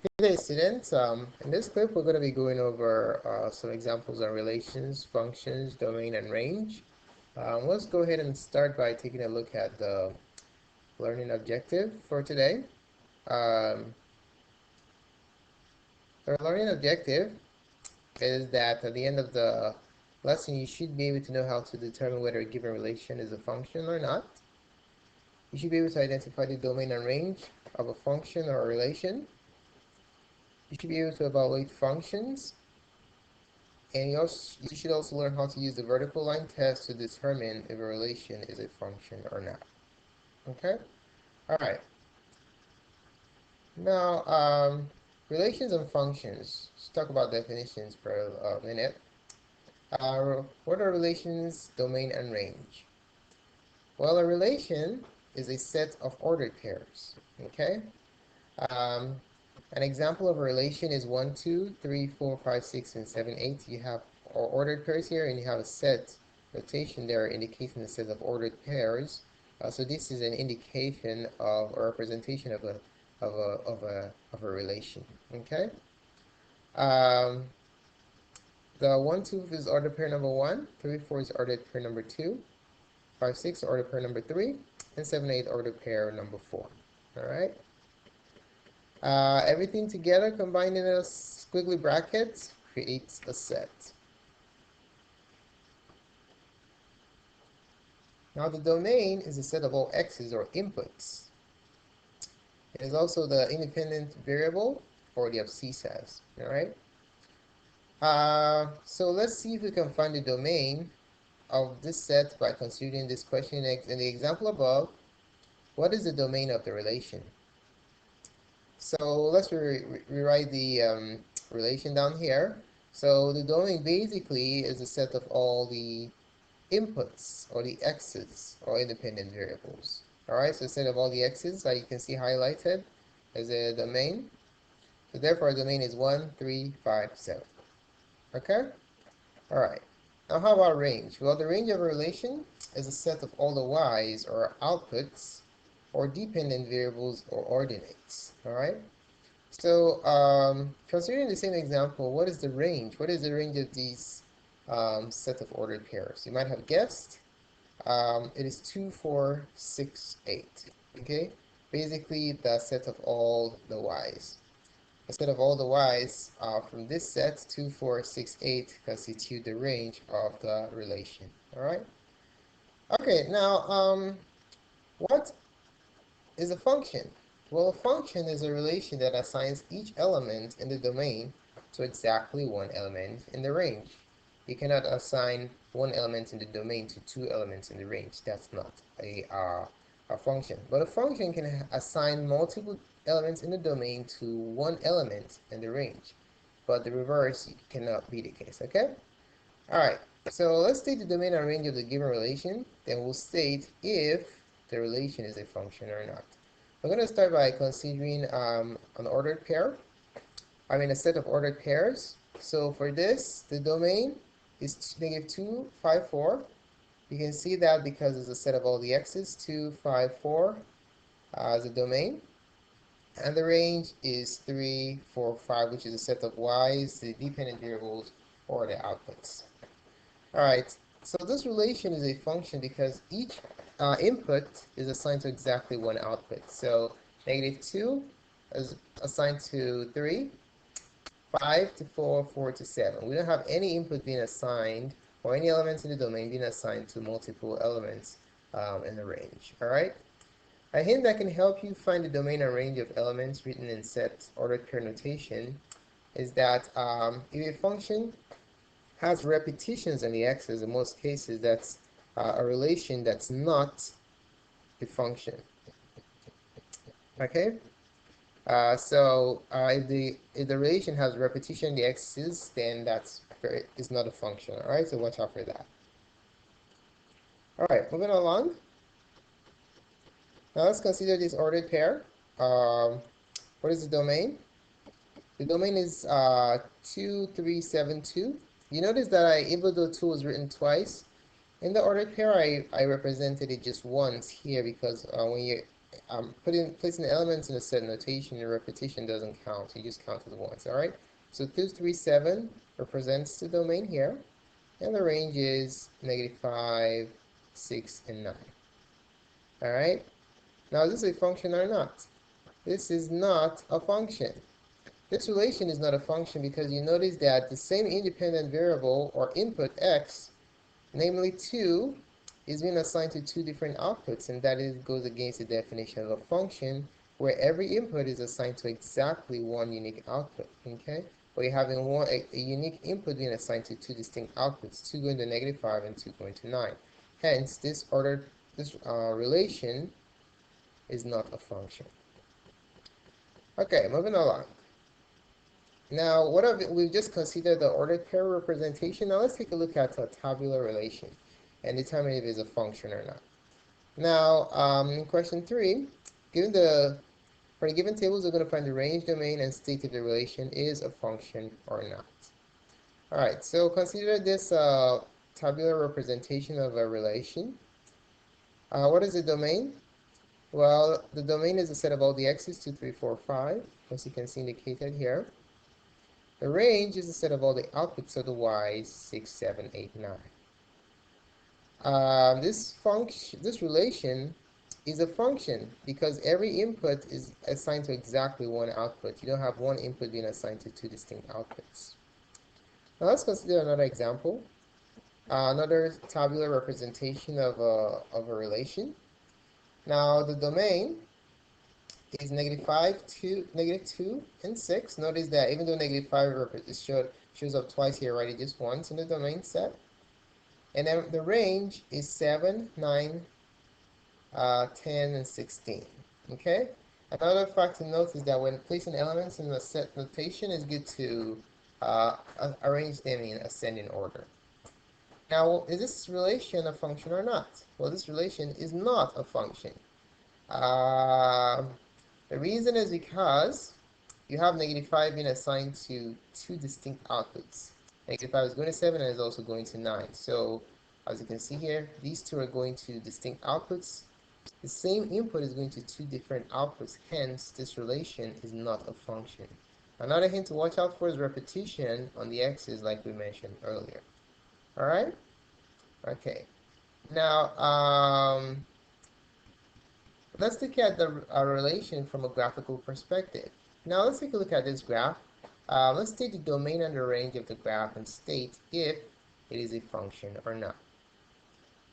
Good day, students. In this clip, we're going to be going over some examples on relations, functions, domain, and range. Let's go ahead and start by taking a look at the learning objective for today. Um, the learning objective is that at the end of the lesson, you should be able to know how to determine whether a given relation is a function or not. You should be able to identify the domain and range of a function or a relation. You should be able to evaluate functions. And you should also learn how to use the vertical line test to determine if a relation is a function or not. Okay? All right. Now, relations and functions. Let's talk about definitions for a minute. What are relations, domain, and range? Well, a relation is a set of ordered pairs. Okay? Um, an example of a relation is 1, 2, 3, 4, 5, 6, and 7, 8. You have ordered pairs here, and you have a set notation there indicating the set of ordered pairs. So this is an indication of a representation of a relation. Okay. Um, the 1, 2 is ordered pair number 1. 3, 4 is ordered pair number 2. 5, 6 ordered pair number 3, and 7, 8 ordered pair number 4. All right. Everything together combined in a squiggly bracket creates a set. Now the domain is a set of all x's or inputs. It is also the independent variable for the abscissas. All right. So let's see if we can find the domain of this set by considering this question in the example above. What is the domain of the relation? So let's rewrite the relation down here. So the domain basically is a set of all the inputs or the x's or independent variables. All right, so a set of all the x's that you can see highlighted as a domain. So therefore, a domain is 1, 3, 5, 7. Okay? All right. Now, how about range? Well, the range of a relation is a set of all the y's or outputs or dependent variables or ordinates. All right? So, considering the same example, what is the range? What is the range of these set of ordered pairs? You might have guessed. It is 2, 4, 6, 8. Okay? Basically, the set of all the y's. The set of all the y's from this set, 2, 4, 6, 8, constitute the range of the relation. All right? Okay, now, what is a function? Well, a function is a relation that assigns each element in the domain to exactly one element in the range. You cannot assign one element in the domain to two elements in the range. That's not a function. But a function can assign multiple elements in the domain to one element in the range. But the reverse cannot be the case, okay? All right, so let's state the domain and range of the given relation. Then we'll state if the relation is a function or not. We're going to start by considering an ordered pair. I mean a set of ordered pairs. So for this, the domain is -2, 5, 4. You can see that because it's a set of all the x's, 2, 5, 4 as a domain. And the range is 3, 4, 5, which is a set of y's, the dependent variables, or the outputs. All right, so this relation is a function because each input is assigned to exactly one output. So -2 is assigned to 3, 5 to 4, 4 to 7. We don't have any input being assigned or any elements in the domain being assigned to multiple elements in the range. All right. A hint that can help you find the domain and range of elements written in set ordered pair notation is that if a function has repetitions on the x's, in most cases, that's a relation that's not a function. Okay? If the relation has repetition in the x's, then it's not a function. All right? So watch out for that. All right, moving along. Now let's consider this ordered pair. What is the domain? The domain is 2, 3, 7, 2. You notice that even though 2 was written twice, in the ordered pair, I represented it just once here because when you placing the elements in a set notation, the repetition doesn't count. You just count it once, all right? So 2, 3, 7 represents the domain here, and the range is -5, 6, and 9. All right? Now, is this a function or not? This is not a function. This relation is not a function because you notice that the same independent variable or input x, namely 2, is being assigned to two different outputs, and that goes against the definition of a function where every input is assigned to exactly one unique output, okay? Where you're having a unique input being assigned to two distinct outputs, 2 going to -5 and 2 going to 9. Hence, this relation is not a function. Okay, moving along. Now, we've just considered the ordered pair representation. Now, let's take a look at a tabular relation and determine if it's a function or not. Now, in question 3, for the given tables, we're going to find the range, domain, and state if the relation is a function or not. All right, so consider this tabular representation of a relation. What is the domain? Well, the domain is a set of all the x's, 2, 3, 4, 5, as you can see indicated here. The range is a set of all the outputs of the y's, 6, 7, 8, 9. This relation is a function because every input is assigned to exactly one output. You don't have one input being assigned to two distinct outputs. Now let's consider another example, another tabular representation of a relation. Now the domain is -5, 2, -2, and 6. Notice that even though -5 shows up twice here, write it just once in the domain set. And then the range is 7, 9, 10, and 16. Okay? Another fact to note is that when placing elements in the set notation, it's good to arrange them in ascending order. Now, is this relation a function or not? Well, this relation is not a function. The reason is because you have -5 being assigned to two distinct outputs. -5 is going to 7 and is also going to 9. So, as you can see here, these two are going to distinct outputs. The same input is going to two different outputs. Hence, this relation is not a function. Another hint to watch out for is repetition on the x's like we mentioned earlier. All right? Okay. Now, let's look at the relation from a graphical perspective. Now, let's take a look at this graph. Let's take the domain and the range of the graph and state if it is a function or not.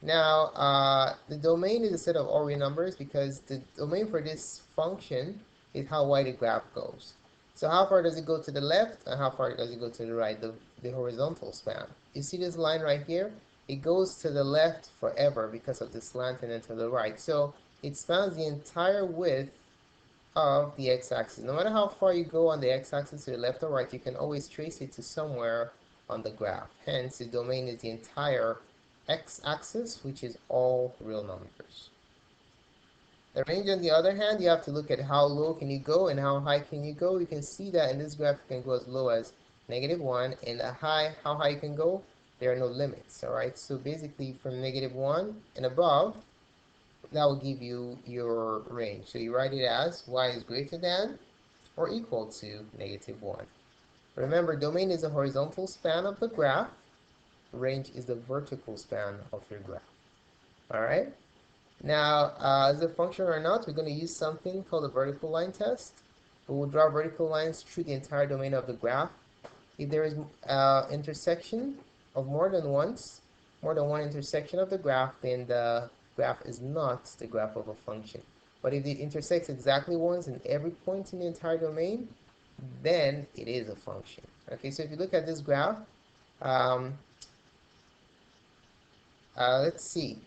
Now, the domain is a set of all real numbers because the domain for this function is how wide the graph goes. So how far does it go to the left and how far does it go to the right, the horizontal span? You see this line right here? It goes to the left forever because of the slant and then to the right. So it spans the entire width of the x-axis. No matter how far you go on the x-axis to the left or right, you can always trace it to somewhere on the graph. Hence, the domain is the entire x-axis, which is all real numbers. The range, on the other hand, you have to look at how low can you go and how high can you go. You can see that in this graph, you can go as low as -1, and how high you can go, there are no limits, all right? So basically, from -1 and above, that will give you your range. So you write it as y is greater than or equal to -1. Remember, domain is the horizontal span of the graph. Range is the vertical span of your graph. All right? Now, as a function or not, we're going to use something called the vertical line test. We will draw vertical lines through the entire domain of the graph. If there is intersection of more than one intersection of the graph, then the graph is not the graph of a function. But if it intersects exactly once in every point in the entire domain, then it is a function. Okay, so if you look at this graph, let's see.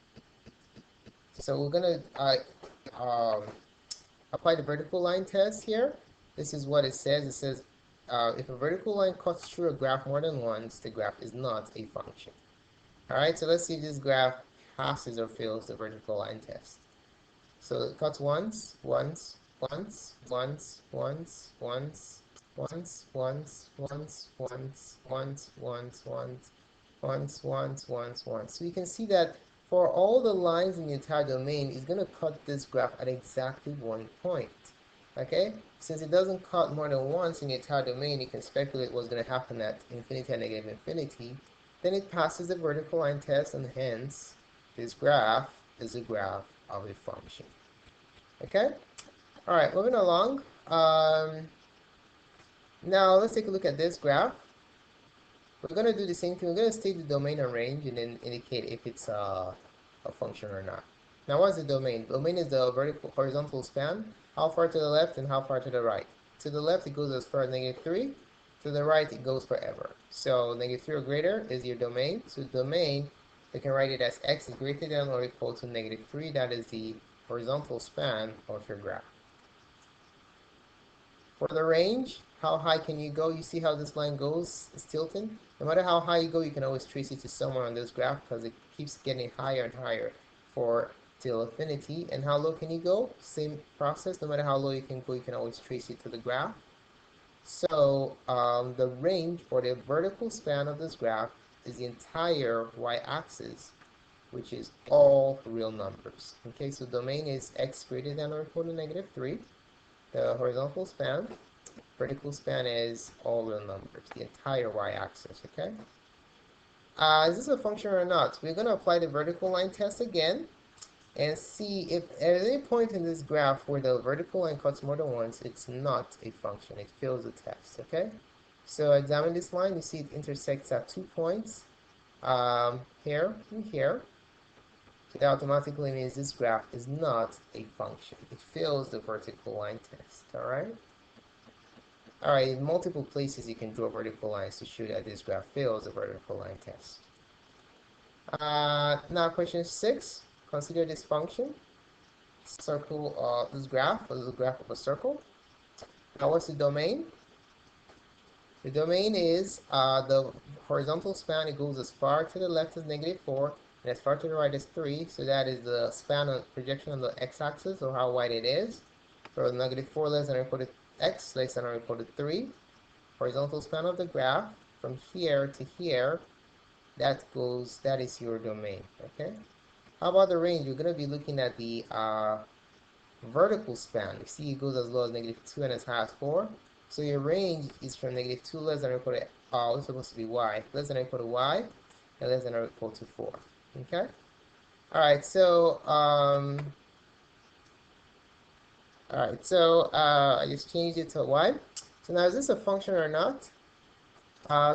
So we're going to apply the vertical line test here. This is what it says. It says if a vertical line cuts through a graph more than once, the graph is not a function. All right, so let's see if this graph passes or fails the vertical line test. So it cuts once, once, once, once, once, once, once, once, once, once, once, once, once, once, once, once, once. So you can see that for all the lines in the entire domain, it's going to cut this graph at exactly one point. Okay? Since it doesn't cut more than once in the entire domain, you can speculate what's going to happen at infinity and negative infinity. Then it passes the vertical line test, and hence, this graph is a graph of a function. Okay? All right, moving along. Now, let's take a look at this graph. We're going to do the same thing. We're going to state the domain and range and then indicate if it's a function or not. Now, what's the domain? Domain is the vertical horizontal span, how far to the left and how far to the right. To the left, it goes as far as -3. To the right, it goes forever. So -3 or greater is your domain. So domain, we can write it as x is greater than or equal to -3. That is the horizontal span of your graph. For the range, how high can you go? You see how this line goes? It's tilting. No matter how high you go, you can always trace it to somewhere on this graph because it keeps getting higher and higher for till infinity. And how low can you go? Same process. No matter how low you can go, you can always trace it to the graph. So the range for the vertical span of this graph is the entire y-axis, which is all real numbers. Okay, so domain is x greater than or equal to -3. The horizontal span, vertical span is all real numbers, the entire y-axis, okay? Is this a function or not? We're going to apply the vertical line test again and see if at any point in this graph where the vertical line cuts more than once, it's not a function. It fails the test, okay? So examine this line. You see it intersects at 2 points, here and here. So that automatically means this graph is not a function. It fails the vertical line test, all right? All right, in multiple places you can draw vertical lines to show that this graph fails the vertical line test. Now question 6, consider this function. Circle this graph, this is a graph of a circle. Now what's the domain? The domain is the horizontal span. It goes as far to the left as -4 and as far to the right as 3. So that is the span of projection on the x-axis, or how wide it is. So -4 less than or equal to x less than or equal to 3. Horizontal span of the graph from here to here, that is your domain. Okay. How about the range? We're going to be looking at the vertical span. You see it goes as low as -2 and as high as 4. So your range is from -2 less than or equal to, it's supposed to be y, less than or equal to y, and less than or equal to 4. Okay? All right, so, I just changed it to y. So now, is this a function or not?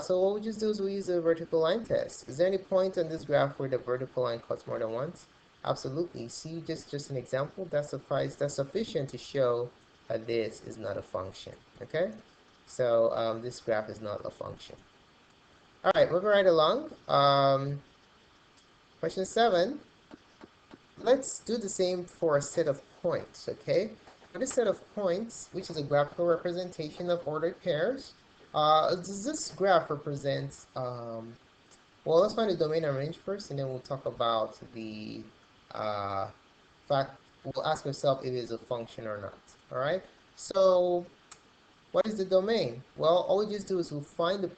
So what we just do is we use the vertical line test. Is there any point on this graph where the vertical line cuts more than once? Absolutely. See, just an example, that's sufficient to show that this is not a function. Okay? So this graph is not a function. All right, moving right along. Question 7. Let's do the same for a set of points, okay? For this set of points, which is a graphical representation of ordered pairs, this graph represents, well, let's find the domain and range first, and then we'll talk about the fact, we'll ask ourselves if it is a function or not, all right? So what is the domain? Well, all we just do is we'll find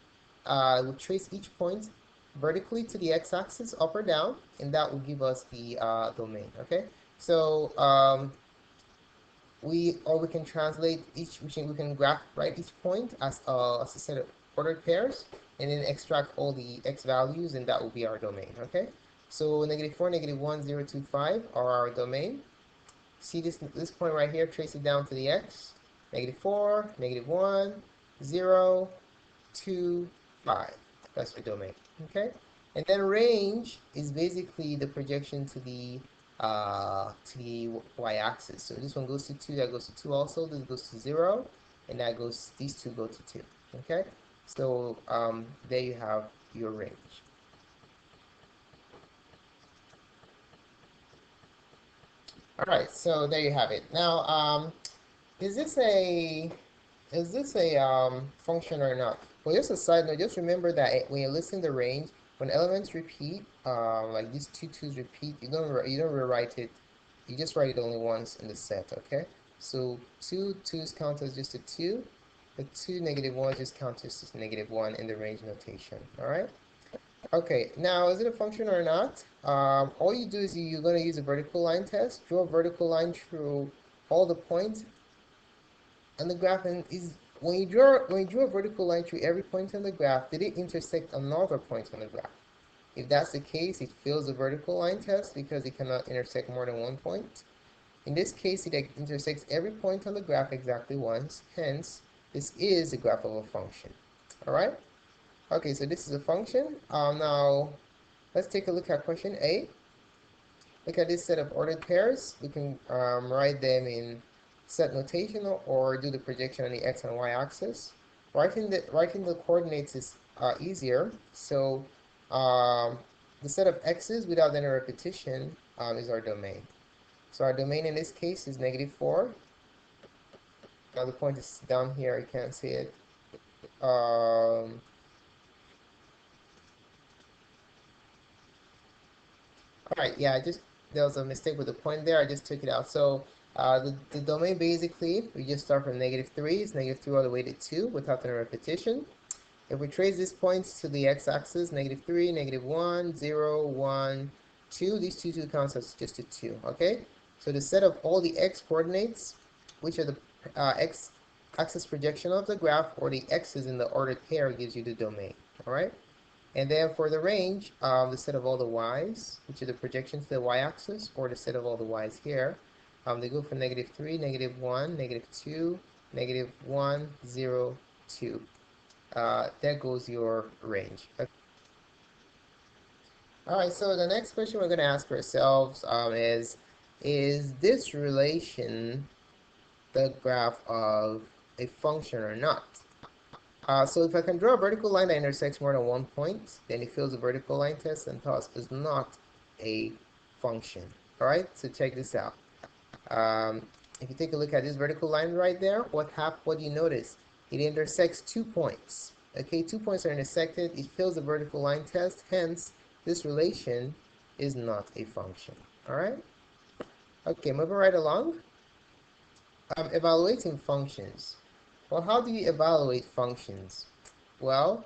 we'll trace each point vertically to the x-axis, up or down, and that will give us the domain, okay? So we can translate we can write each point as a set of ordered pairs, and then extract all the x values, and that will be our domain, okay? So -4, -1, 0, 2, 5 are our domain. See this point right here, trace it down to the x. -4, -1, 0, 2, 5. That's your domain, okay? And then range is basically the projection to the y-axis. So this one goes to 2, that goes to 2 also, this goes to 0, and these two go to 2, okay? So there you have your range. All right, so there you have it. Now, is this a function or not? Well, just a side note, just remember that when you listen to range, when elements repeat, like these two 2's repeat, you don't rewrite it. You just write it only once in the set, okay? So 2 2's count as just a 2. The 2 -1's just count as just -1 in the range notation, all right? Okay, now is it a function or not? All you do is you're going to use a vertical line test. Draw a vertical line through all the points on the graph, and is when you draw a vertical line through every point on the graph, did it intersect another point on the graph? If that's the case, it fails the vertical line test because it cannot intersect more than one point. In this case, it intersects every point on the graph exactly once. Hence, this is the graph of a function. All right? Okay, so this is a function. Now, let's take a look at question A. Look at this set of ordered pairs. We can write them in set notation or do the projection on the x and y axis. Writing the coordinates is easier. So the set of x's without any repetition is our domain. So our domain in this case is -4. Now the point is down here, you can't see it. All right, yeah, there was a mistake with the point there. I just took it out. So the domain basically, we just start from -3. It's -3 all the way to 2 without any repetition. If we trace these points to the x-axis, -3, -1, 0, 1, 2, these two counts as just a 2, okay? So the set of all the x coordinates, which are the x-axis projection of the graph, or the x's in the ordered pair, gives you the domain, all right? And then for the range, the set of all the y's, which are the projections to the y-axis, or the set of all the y's here, they go from -3, -1, -2, -1, 0, 2. There goes your range. Okay. All right, so the next question we're going to ask ourselves is this relation the graph of a function or not? So if I can draw a vertical line that intersects more than one point, then it fails the vertical line test and thus is not a function. All right, so check this out. Um, if you take a look at this vertical line right there, what do you notice? It intersects 2 points. Okay, 2 points are intersected. It fails the vertical line test. Hence, this relation is not a function. All right? Okay, moving right along. Evaluating functions. Well, how do you evaluate functions? Well,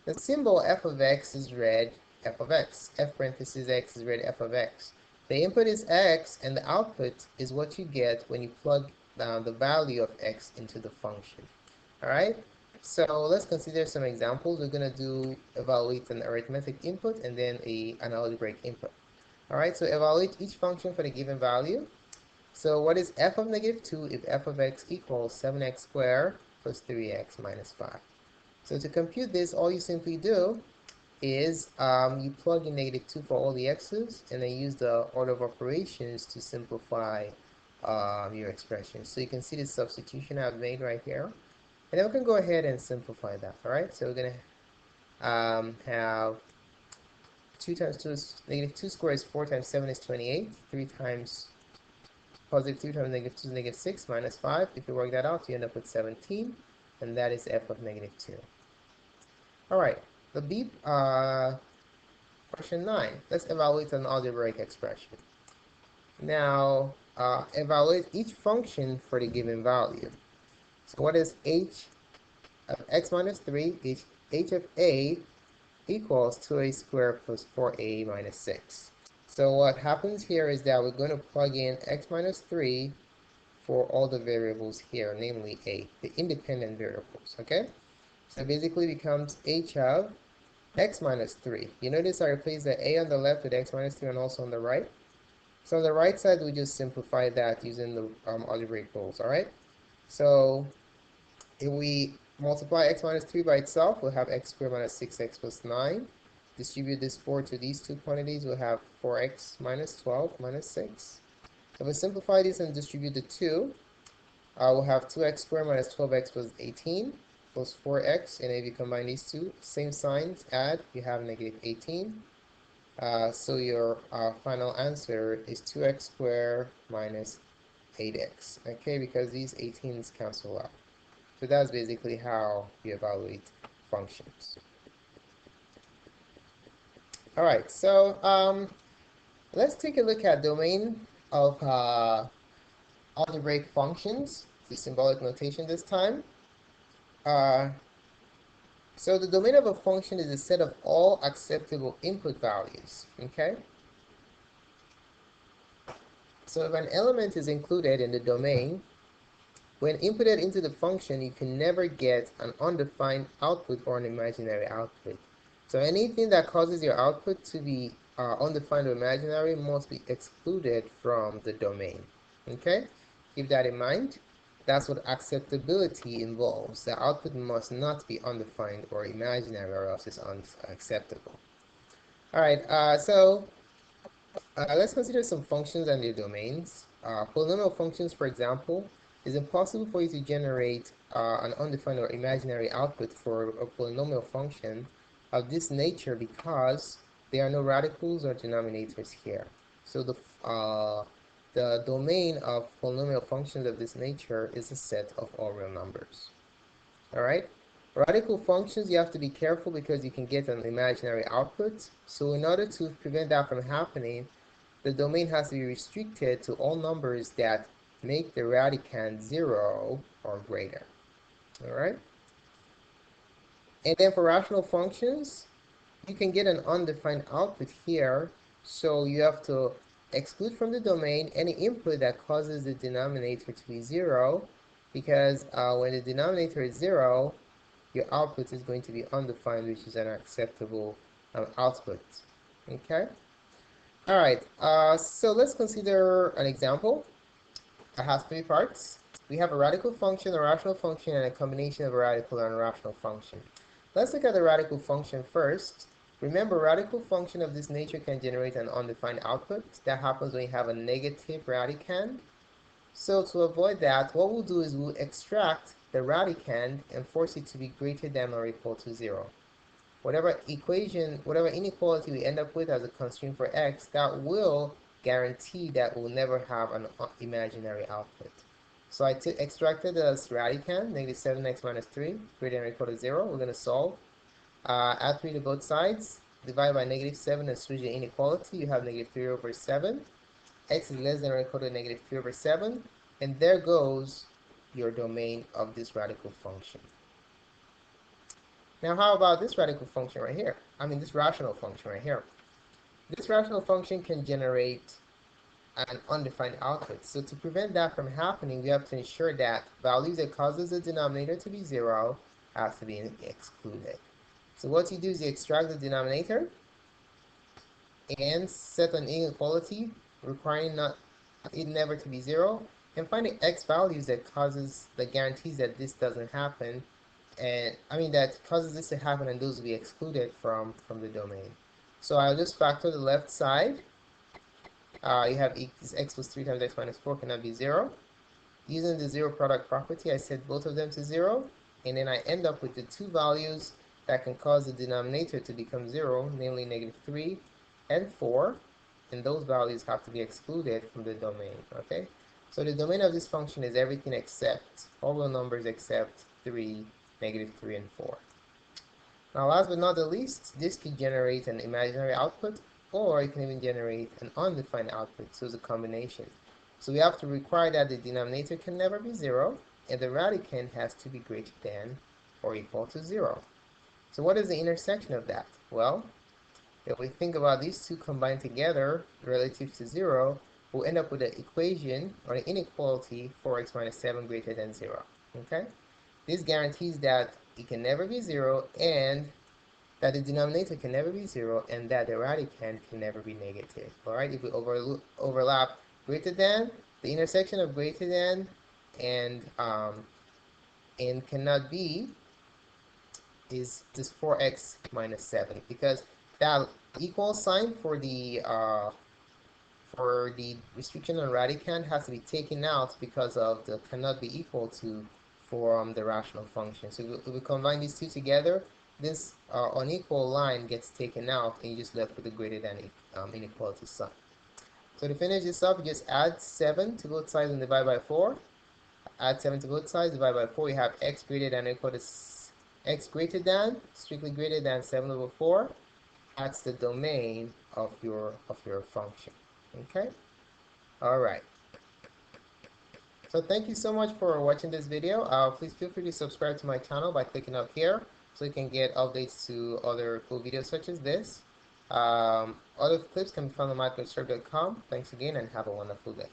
the symbol f of x is read f of x. F parentheses x is read f of x. The input is x, and the output is what you get when you plug the value of x into the function. All right? So let's consider some examples. We're going to evaluate an arithmetic input and then an algebraic input. All right, so evaluate each function for the given value. So what is f of -2 if f of x equals 7x squared plus 3x minus 5? So to compute this, all you simply do is you plug in -2 for all the x's and then use the order of operations to simplify your expression. So you can see the substitution I've made right here. And then we can go ahead and simplify that, all right? So we're going to have 2 times 2 is -2 squared is 4 times 7 is 28. 3 times +3 times -2 is -6 minus 5. If you work that out, you end up with 17. And that is f of -2. All right, the B, question 9. Let's evaluate an algebraic expression. Now, evaluate each function for the given value. So what is h of x minus 3? H of a equals 2a squared plus 4a minus 6. So what happens here is that we're going to plug in x minus 3 for all the variables here, namely a, the independent variables, okay? So basically becomes h of x minus 3. You notice I replaced the a on the left with x minus 3 and also on the right. So on the right side, we just simplify that using the algebraic rules, all right? So if we multiply x minus 3 by itself, we'll have x squared minus 6x plus 9. Distribute this 4 to these two quantities, we'll have 4x minus 12 minus 6. So if we simplify this and distribute the 2, we'll have 2x squared minus 12x plus 18 plus 4x. And if you combine these two, same signs, add, you have -18. So your final answer is 2x squared minus 8x, okay, because these 18s cancel out. So that's basically how you evaluate functions. All right, so let's take a look at domain of algebraic functions, the symbolic notation this time. So the domain of a function is a set of all acceptable input values, okay? So if an element is included in the domain, when inputted into the function, you can never get an undefined output or an imaginary output. So anything that causes your output to be undefined or imaginary must be excluded from the domain. Okay? Keep that in mind. That's what acceptability involves. The output must not be undefined or imaginary, or else it's unacceptable. All right, let's consider some functions and their domains. Polynomial functions, for example, it's impossible for you to generate an undefined or imaginary output for a polynomial function of this nature because there are no radicals or denominators here. So the domain of polynomial functions of this nature is a set of all real numbers. All right? Radical functions, you have to be careful because you can get an imaginary output. So in order to prevent that from happening, the domain has to be restricted to all numbers that make the radicand 0 or greater. All right? And then for rational functions, you can get an undefined output here. So you have to exclude from the domain any input that causes the denominator to be 0, because when the denominator is 0, your output is going to be undefined, which is an acceptable output. Okay? All right, so let's consider an example that has three parts. We have a radical function, a rational function, and a combination of a radical and a rational function. Let's look at the radical function first. Remember, radical function of this nature can generate an undefined output. That happens when you have a negative radicand. So to avoid that, what we'll do is we'll extract the radicand and force it to be greater than or equal to 0. Whatever equation, whatever inequality we end up with as a constraint for x, that will guarantee that we'll never have an imaginary output. So I extracted this radicand, negative 7x minus 3, greater than or equal to 0. We're going to solve. Add 3 to both sides. Divide by negative 7 and switch the inequality. You have negative 3 over 7. X is less than or equal to negative 3 over 7. And there goes your domain of this radical function. Now, how about this radical function right here? I mean, this rational function right here. This rational function can generate an undefined output. So to prevent that from happening, we have to ensure that values that causes the denominator to be 0 have to be excluded. So what you do is you extract the denominator and set an inequality requiring it never to be 0, and find the x values that guarantees that this doesn't happen, and that causes this to happen, and those will be excluded from the domain. So I'll just factor the left side. You have x plus 3 times x minus 4 cannot be 0. Using the zero product property, I set both of them to 0, and then I end up with the two values that can cause the denominator to become 0, namely negative 3 and 4, and those values have to be excluded from the domain, okay? So the domain of this function is everything except, all the numbers except 3, negative 3, and 4. Now, last but not the least, this could generate an imaginary output, or it can even generate an undefined output, so it's a combination. So we have to require that the denominator can never be 0, and the radicand has to be greater than or equal to 0. So what is the intersection of that? Well, if we think about these two combined together relative to 0, we'll end up with an equation or an inequality 4x minus 7 greater than 0. Okay? This guarantees that it can never be 0, and that the denominator can never be 0, and that the radicand can never be negative. Alright, if we overlap greater than, the intersection of greater than and cannot be is this 4x minus 7, because that equal sign for the restriction on radicand has to be taken out because of the cannot be equal to for the rational function. So if we combine these two together, this unequal line gets taken out, and you're just left with a greater than inequality sign. So to finish this up, you just add 7 to both sides and divide by 4. Add 7 to both sides, divide by 4. You have x greater than or equal to x greater than, strictly greater than 7 over 4. That's the domain of your function. Okay? All right. So thank you so much for watching this video. Please feel free to subscribe to my channel by clicking up here, so you can get updates to other cool videos such as this. Other clips can be found on microserve.com. Thanks again and have a wonderful day.